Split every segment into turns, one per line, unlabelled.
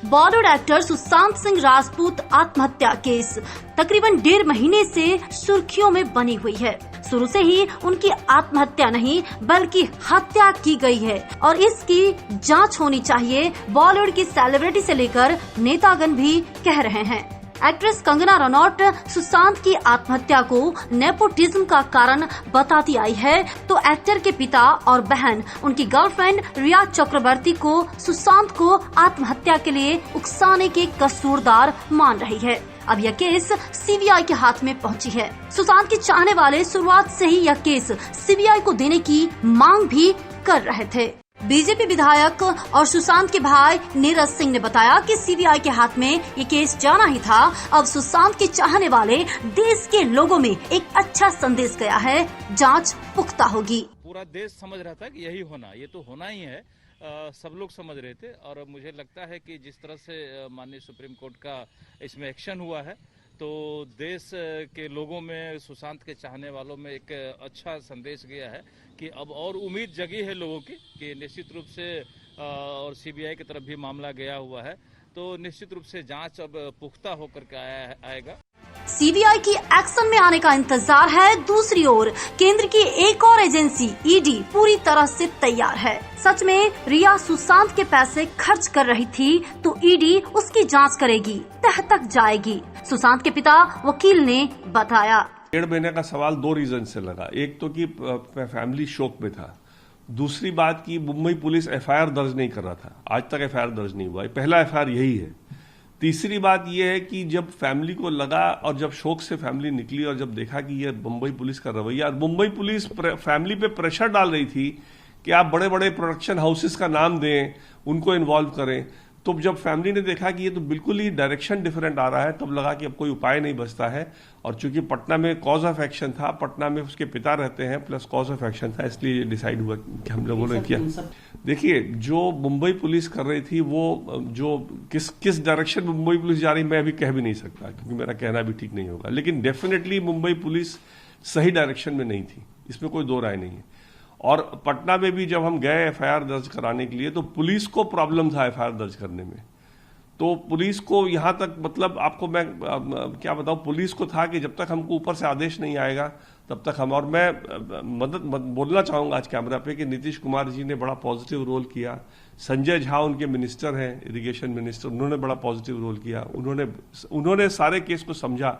Bollywood actor Sushant Singh Rajput आत्महत्या case तकरीबन 1.5 महीने से सुर्खियों में बनी हुई है। शुरू से ही उनकी आत्महत्या नहीं बल्कि हत्या की गई है और इसकी जांच होनी चाहिए, बॉलीवुड की सेलिब्रिटी से लेकर नेतागण भी कह रहे हैं। एक्ट्रेस कंगना रनौत सुशांत की आत्महत्या को नेपोटिज्म का कारण बताती आई है, तो एक्टर के पिता और बहन उनकी गर्लफ्रेंड रिया चक्रवर्ती को सुशांत को आत्महत्या के लिए उकसाने के कसूरदार मान रही है। अब यह केस सीबीआई के हाथ में पहुंची है। सुशांत के चाहने वाले शुरुआत से ही यह केस सीबीआई को देने की मांग भी कर रहे थे। बीजेपी विधायक और सुशांत के भाई नीरज सिंह ने बताया कि सीबीआई के हाथ में ये केस जाना ही था। अब सुशांत के चाहने वाले देश के लोगों में एक अच्छा संदेश गया है, जांच पुख्ता होगी।
पूरा देश समझ रहा था कि यही होना, ये तो होना ही है, सब लोग समझ रहे थे। और मुझे लगता है कि जिस तरह से माननीय सुप्रीम कोर्ट का इसमें एक्शन हुआ है, तो देश के लोगों में, सुशांत के चाहने वालों में एक अच्छा संदेश गया है कि अब और उम्मीद जगी है लोगों की कि निश्चित रूप से, और सीबीआई की तरफ भी मामला गया हुआ है, तो निश्चित रूप से जांच अब पुख्ता होकर के आएगा।
सीबीआई की एक्शन में आने का इंतजार है। दूसरी ओर केंद्र की एक और एजेंसी ईडी पूरी तरह से तैयार है। सच में रिया सुशांत के पैसे खर्च कर रही थी तो ईडी उसकी जांच करेगी, तह तक जाएगी, सुशांत के पिता वकील ने बताया।
1.5 महीने का सवाल 2 रीजन से लगा। एक तो कि फैमिली शोक में था, दूसरी बात की मुंबई पुलिस एफआईआर दर्ज नहीं कर रहा था, आज तक एफआईआर दर्ज नहीं हुआ, पहला एफआईआर यही है। तीसरी बात यह है कि जब फैमिली को लगा और जब शोक से फैमिली निकली और जब देखा कि यह मुंबई पुलिस का रवैया, मुंबई पुलिस फैमिली पे प्रेशर डाल रही थी कि आप बड़े बड़े प्रोडक्शन हाउसेस का नाम दें, उनको इन्वॉल्व करें, तो जब फैमिली ने देखा कि ये तो बिल्कुल ही डायरेक्शन डिफरेंट आ रहा है, तब लगा कि अब कोई उपाय नहीं बचता है। और चूंकि पटना में कॉज ऑफ एक्शन था, पटना में उसके पिता रहते हैं प्लस कॉज ऑफ एक्शन था, इसलिए डिसाइड हुआ कि हम लोगों ने किया। देखिए, जो मुंबई पुलिस कर रही थी वो जो किस डायरेक्शन मुंबई पुलिस जा रही मैं अभी कह भी नहीं सकता, क्योंकि मेरा कहना भी ठीक नहीं होगा, लेकिन डेफिनेटली मुंबई पुलिस सही डायरेक्शन में नहीं थी, इसमें कोई दो राय नहीं है। और पटना में भी जब हम गए एफआईआर दर्ज कराने के लिए, तो पुलिस को प्रॉब्लम था एफआईआर दर्ज करने में। तो पुलिस को यहां तक, मतलब आपको मैं क्या बताऊं, पुलिस को था कि जब तक हमको ऊपर से आदेश नहीं आएगा तब तक हम, और मैं बोलना चाहूंगा आज कैमरा पे कि नीतीश कुमार जी ने बड़ा पॉजिटिव रोल किया, संजय झा उनके मिनिस्टर हैं, इरिगेशन मिनिस्टर, उन्होंने बड़ा पॉजिटिव रोल किया, उन्होंने सारे केस को समझा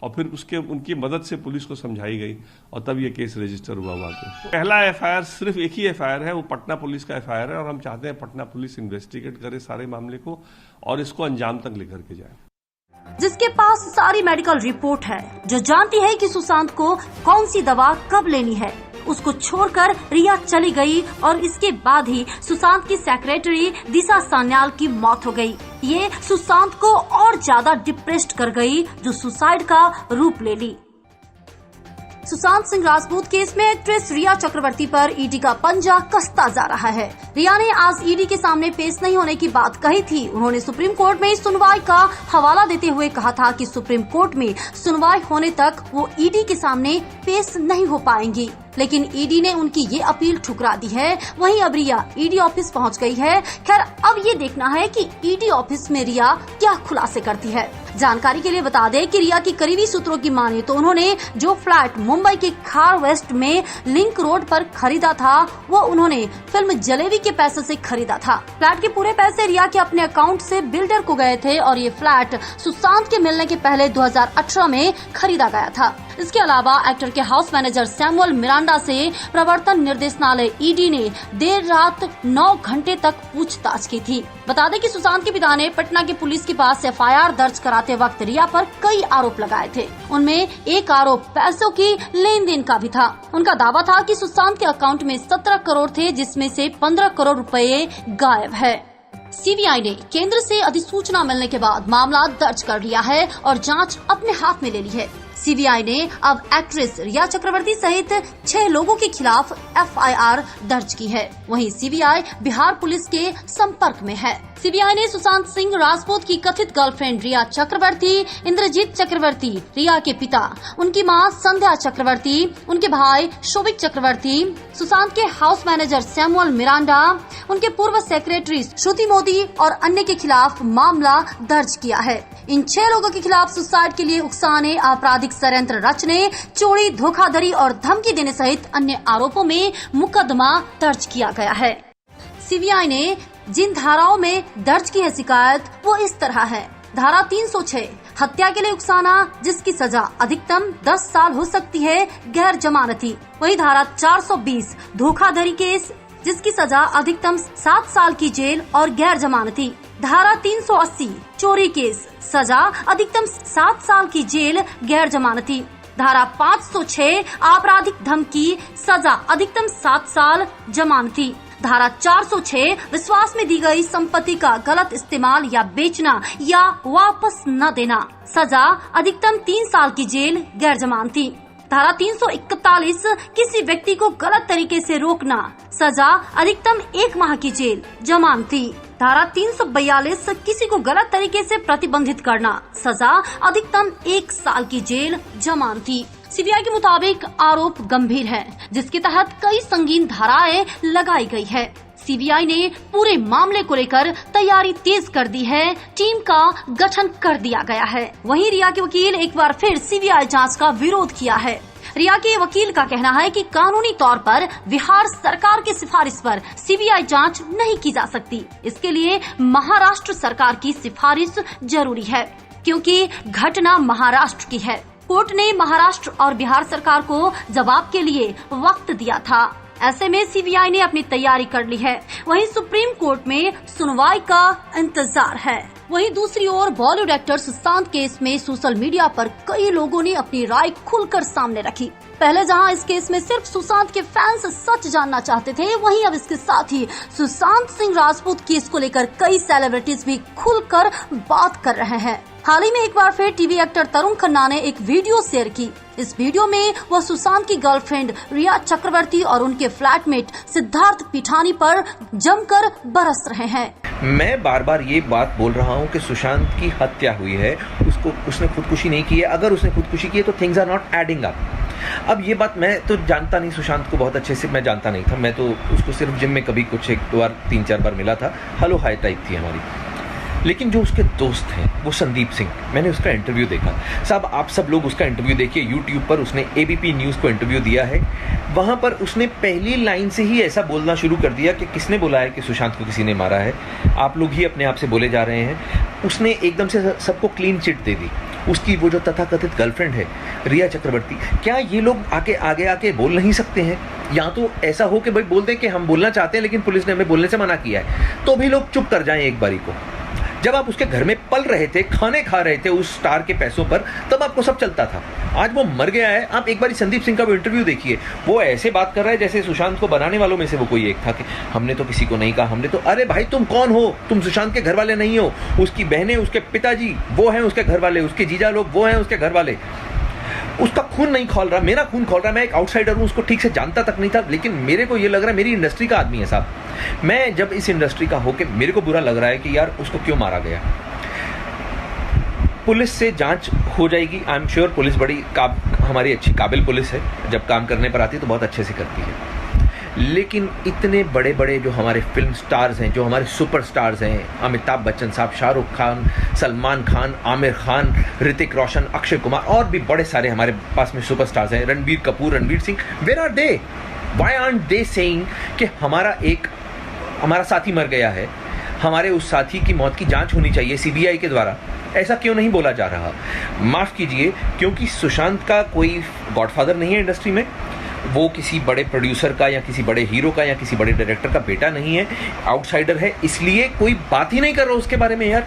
और फिर उनकी मदद से पुलिस को समझाई गई और तब ये केस रजिस्टर हुआ वहां पे। पहला एफआईआर सिर्फ एक ही एफआईआर है, वो पटना पुलिस का एफआईआर है, और हम चाहते हैं पटना पुलिस इन्वेस्टिगेट करे सारे मामले को और इसको अंजाम तक लेकर के जाए।
जिसके पास सारी मेडिकल रिपोर्ट है, जो जानती है कि सुशांत को कौन सी दवा कब लेनी है, उसको छोड़कर रिया चली गई और इसके बाद ही सुशांत की सेक्रेटरी दिशा सान्याल की मौत हो गई। ये सुशांत को और ज्यादा डिप्रेस्ड कर गई, जो सुसाइड का रूप ले ली। सुशांत सिंह राजपूत केस में एक्ट्रेस रिया चक्रवर्ती पर ईडी का पंजा कसता जा रहा है। रिया ने आज ईडी के सामने पेश नहीं होने की बात कही थी। उन्होंने सुप्रीम कोर्ट में सुनवाई का हवाला देते हुए कहा था कि सुप्रीम कोर्ट में सुनवाई होने तक वो ईडी के सामने पेश नहीं हो पाएंगी, लेकिन ईडी ने उनकी ये अपील ठुकरा दी है। वहीं अब रिया ईडी ऑफिस पहुंच गई है। खैर, अब ये देखना है कि ईडी ऑफिस में रिया क्या खुलासे करती है। जानकारी के लिए बता दें कि रिया की करीबी सूत्रों की माने तो उन्होंने जो फ्लैट मुंबई के खार वेस्ट में लिंक रोड पर खरीदा था, वो उन्होंने फिल्म जलेबी के पैसे से खरीदा था। फ्लैट के पूरे पैसे रिया के अपने अकाउंट से बिल्डर को गए थे और ये फ्लैट सुशांत के मिलने के पहले 2018 में खरीदा गया था। इसके अलावा एक्टर के हाउस मैनेजर सैमुअल मिरांडा से प्रवर्तन निर्देशालय ईडी ने देर रात 9 घंटे तक पूछताछ की थी। बता दें कि सुशांत के पिता ने पटना के पुलिस के पास एफआईआर दर्ज कराते वक्त रिया पर कई आरोप लगाए थे। उनमें एक आरोप पैसों की लेन देन का भी था। उनका दावा था कि सुशांत के अकाउंट में 17 करोड़ थे, जिसमें से 15 करोड़ रुपए गायब है। सीबीआई ने केंद्र से अधिसूचना मिलने के बाद मामला दर्ज कर लिया है और जांच अपने हाथ में ले ली है। सीबीआई ने अब एक्ट्रेस रिया चक्रवर्ती सहित 6 लोगों के खिलाफ एफआईआर दर्ज की है। वहीं सीबीआई बिहार पुलिस के संपर्क में है। सीबीआई ने सुशांत सिंह राजपूत की कथित गर्लफ्रेंड रिया चक्रवर्ती, इंद्रजीत चक्रवर्ती, रिया के पिता, उनकी मां संध्या चक्रवर्ती, उनके भाई शोभिक चक्रवर्ती, सुशांत के हाउस मैनेजर सैमुअल मिरांडा, उनके पूर्व सेक्रेटरी श्रुति मोदी और अन्य के खिलाफ मामला दर्ज किया है। इन 6 लोगों के खिलाफ सुसाइड के लिए उकसाने, आपराधिक षड्यंत्र रचने, चोरी, धोखाधड़ी और धमकी देने सहित अन्य आरोपों में मुकदमा दर्ज किया गया है। सीबीआई ने जिन धाराओं में दर्ज की है शिकायत वो इस तरह है। धारा 306 हत्या के लिए उकसाना, जिसकी सजा अधिकतम 10 साल हो सकती है, गैर जमानती। वही धारा 420 धोखाधड़ी केस, जिसकी सजा अधिकतम 7 साल की जेल और गैर जमानती। धारा 380 चोरी केस, सजा अधिकतम 7 साल की जेल, गैर जमानती। धारा 506 आपराधिक धमकी, सजा अधिकतम 7 साल, जमानती। धारा 406 विश्वास में दी गई संपत्ति का गलत इस्तेमाल या बेचना या वापस न देना, सजा अधिकतम 3 साल की जेल, गैर जमानती। धारा 341 किसी व्यक्ति को गलत तरीके से रोकना, सजा अधिकतम 1 माह की जेल, जमानती। धारा 342 किसी को गलत तरीके से प्रतिबंधित करना, सजा अधिकतम 1 साल की जेल, जमानती। सीबीआई के मुताबिक आरोप गंभीर है, जिसके तहत कई संगीन धाराएं लगाई गई है। सीबीआई ने पूरे मामले को लेकर तैयारी तेज कर दी है, टीम का गठन कर दिया गया है। वहीं रिया के वकील एक बार फिर सीबीआई जांच का विरोध किया है। रिया के वकील का कहना है कि कानूनी तौर पर बिहार सरकार की सिफारिश पर सीबीआई जांच नहीं की जा सकती। इसके लिए महाराष्ट्र सरकार की सिफारिश जरूरी है, क्योंकि घटना महाराष्ट्र की है। कोर्ट ने महाराष्ट्र और बिहार सरकार को जवाब के लिए वक्त दिया था। ऐसे में सीबीआई ने अपनी तैयारी कर ली है। वहीं सुप्रीम कोर्ट में सुनवाई का इंतजार है। वहीं दूसरी ओर बॉलीवुड एक्टर सुशांत केस में सोशल मीडिया पर कई लोगों ने अपनी राय खुलकर सामने रखी। पहले जहां इस केस में सिर्फ सुशांत के फैंस सच जानना चाहते थे, वहीं अब इसके साथ ही सुशांत सिंह राजपूत केस को लेकर कई सेलिब्रिटीज भी खुलकर बात कर रहे हैं। हाल ही में एक बार फिर टीवी एक्टर तरुण खन्ना ने एक वीडियो शेयर की। इस वीडियो में वह सुशांत की गर्लफ्रेंड रिया चक्रवर्ती और उनके फ्लैटमेट सिद्धार्थ पिठानी पर जमकर बरस रहे हैं।
मैं बार बार ये बात बोल रहा हूँ कि सुशांत की हत्या हुई है, उसने खुदकुशी नहीं की है। अगर उसने खुदकुशी की है तो things are not adding up. अब ये बात मैं तो जानता नहीं, सुशांत को बहुत अच्छे से मैं जानता नहीं था। मैं तो उसको सिर्फ जिम में कभी कुछ 1-2 बार 3-4 बार मिला था। हेलो हाई टाइप थी हमारी। लेकिन जो उसके दोस्त हैं वो संदीप सिंह, मैंने उसका इंटरव्यू देखा। साहब आप सब लोग उसका इंटरव्यू देखिए, यूट्यूब पर उसने एबीपी न्यूज़ को इंटरव्यू दिया है। वहाँ पर उसने पहली लाइन से ही ऐसा बोलना शुरू कर दिया कि किसने बोला है कि सुशांत को किसी ने मारा है, आप लोग ही अपने आप से बोले जा रहे हैं। उसने एकदम से सबको क्लीन चिट दे दी। उसकी वो जो तथाकथित गर्लफ्रेंड है रिया चक्रवर्ती, क्या ये लोग आगे आके बोल नहीं सकते हैं? या तो ऐसा हो कि भाई बोल दें कि हम बोलना चाहते हैं लेकिन पुलिस ने हमें बोलने से मना किया है, तो भी लोग चुप कर जाएं एक बारी को। जब आप उसके घर में पल रहे थे, खाने खा रहे थे उस स्टार के पैसों पर, तब आपको सब चलता था। आज वो मर गया है। आप एक बार संदीप सिंह का वो इंटरव्यू देखिए, वो ऐसे बात कर रहा है जैसे सुशांत को बनाने वालों में से वो कोई एक था कि हमने तो किसी को नहीं कहा, हमने तो। अरे भाई तुम कौन हो? तुम सुशांत के घर वाले नहीं हो। उसकी बहनें, उसके पिताजी वो हैं उसके घर वाले, उसके जीजा लोग वो हैं उसके घर वाले। उसका खून नहीं खौल रहा, मेरा खून खौल रहा। मैं एक आउटसाइडर हूँ, उसको ठीक से जानता तक नहीं था, लेकिन मेरे को ये लग रहा है मेरी इंडस्ट्री का आदमी है साहब। मैं जब इस इंडस्ट्री का होके मेरे को बुरा लग रहा है कि यार उसको क्यों मारा गया। पुलिस से जांच हो जाएगी, आई एम श्योर। पुलिस बड़ी हमारी अच्छी काबिल पुलिस है, जब काम करने पर आती है तो बहुत अच्छे से करती है। लेकिन इतने बड़े बड़े जो हमारे फिल्म स्टार्स हैं, जो हमारे सुपर स्टार्स हैं, अमिताभ बच्चन साहब, शाहरुख खान, सलमान खान, आमिर खान, ऋतिक रोशन, अक्षय कुमार, और भी बड़े सारे हमारे पास में सुपर स्टार्स हैं, Ranbir Kapoor, Ranveer Singh, where are they? Why aren't they saying कि हमारा साथी मर गया है, हमारे उस साथी की मौत की जांच होनी चाहिए सीबीआई के द्वारा? ऐसा क्यों नहीं बोला जा रहा? माफ़ कीजिए, क्योंकि सुशांत का कोई गॉडफादर नहीं है इंडस्ट्री में, वो किसी बड़े प्रोड्यूसर का या किसी बड़े हीरो का या किसी बड़े डायरेक्टर का बेटा नहीं है, आउटसाइडर है, इसलिए कोई बात ही नहीं कर रहा उसके बारे में यार।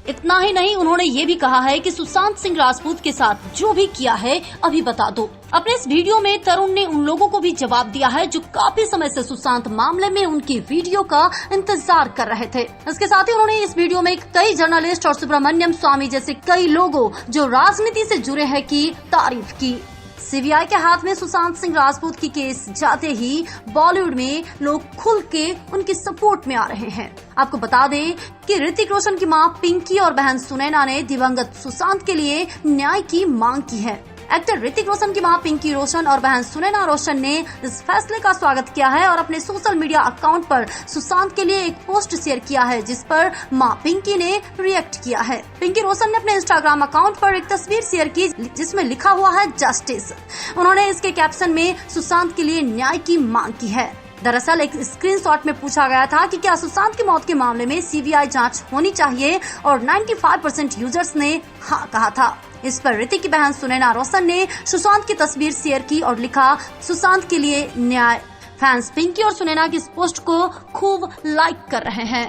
इतना ही नहीं, उन्होंने ये भी कहा है कि सुशांत सिंह राजपूत के साथ जो भी किया है अभी बता दो। अपने इस वीडियो में तरुण ने उन लोगों को भी जवाब दिया है जो काफी समय से सुशांत मामले में उनकी वीडियो का इंतजार कर रहे थे। इसके साथ ही उन्होंने इस वीडियो में कई जर्नलिस्ट और सुब्रमण्यम स्वामी जैसे कई लोगों जो राजनीति से जुड़े हैं की तारीफ की। सीबीआई के हाथ में सुशांत सिंह राजपूत की केस जाते ही बॉलीवुड में लोग खुल के उनकी सपोर्ट में आ रहे हैं। आपको बता दें कि ऋतिक रोशन की मां पिंकी और बहन सुनैना ने दिवंगत सुशांत के लिए न्याय की मांग की है। एक्टर ऋतिक रोशन की मां पिंकी रोशन और बहन सुनैना रोशन ने इस फैसले का स्वागत किया है और अपने सोशल मीडिया अकाउंट पर सुशांत के लिए एक पोस्ट शेयर किया है, जिस पर मां पिंकी ने रिएक्ट किया है। पिंकी रोशन ने अपने इंस्टाग्राम अकाउंट पर एक तस्वीर शेयर की जिसमें लिखा हुआ है जस्टिस। उन्होंने इसके कैप्शन में सुशांत के लिए न्याय की मांग की है। दरअसल एक स्क्रीनशॉट में पूछा गया था कि क्या सुशांत की मौत के मामले में सीबीआई जांच होनी चाहिए और 95% यूजर्स ने हाँ कहा था। इस पर ऋतिक की बहन सुनैना रोशन ने सुशांत की तस्वीर शेयर की और लिखा, सुशांत के लिए न्याय। फैंस पिंकी और सुनैना की इस पोस्ट को खूब लाइक कर रहे हैं।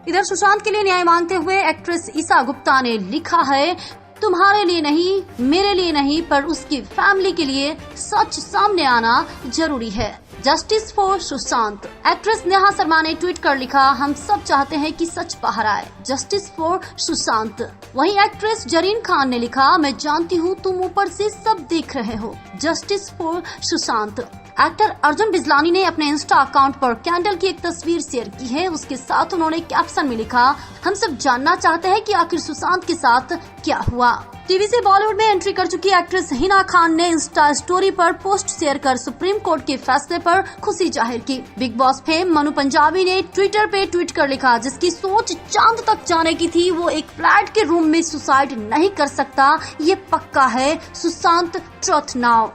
इधर सुशांत के लिए न्याय मांगते हुए एक्ट्रेस ईशा गुप्ता ने लिखा है, तुम्हारे लिए नहीं, मेरे लिए नहीं, पर उसकी फैमिली के लिए सच सामने आना जरूरी है। Justice for Sushant. Actress Neha Sharma ने ट्वीट कर लिखा, हम सब चाहते हैं कि सच बाहर आए, जस्टिस फॉर सुशांत। वहीं एक्ट्रेस जरीन खान ने लिखा, मैं जानती हूँ तुम ऊपर से सब देख रहे हो, justice for Sushant. Actor Arjun Bijlani ने अपने इंस्टा अकाउंट पर कैंडल की एक तस्वीर शेयर की है। उसके साथ उन्होंने कैप्शन में लिखा, हम सब जानना चाहते हैं कि आखिर सुशांत के साथ क्या हुआ। टीवी से बॉलीवुड में एंट्री कर चुकी एक्ट्रेस हिना खान ने इंस्टा स्टोरी पर पोस्ट शेयर कर सुप्रीम कोर्ट के फैसले पर खुशी जाहिर की। Big boss fame Manu Punjabi ने ट्विटर पे ट्वीट कर लिखा, जिसकी सोच चांद तक जाने की थी वो एक फ्लैट के रूम में सुसाइड नहीं कर सकता, ये पक्का है, सुशांत ट्रुथ नाउ।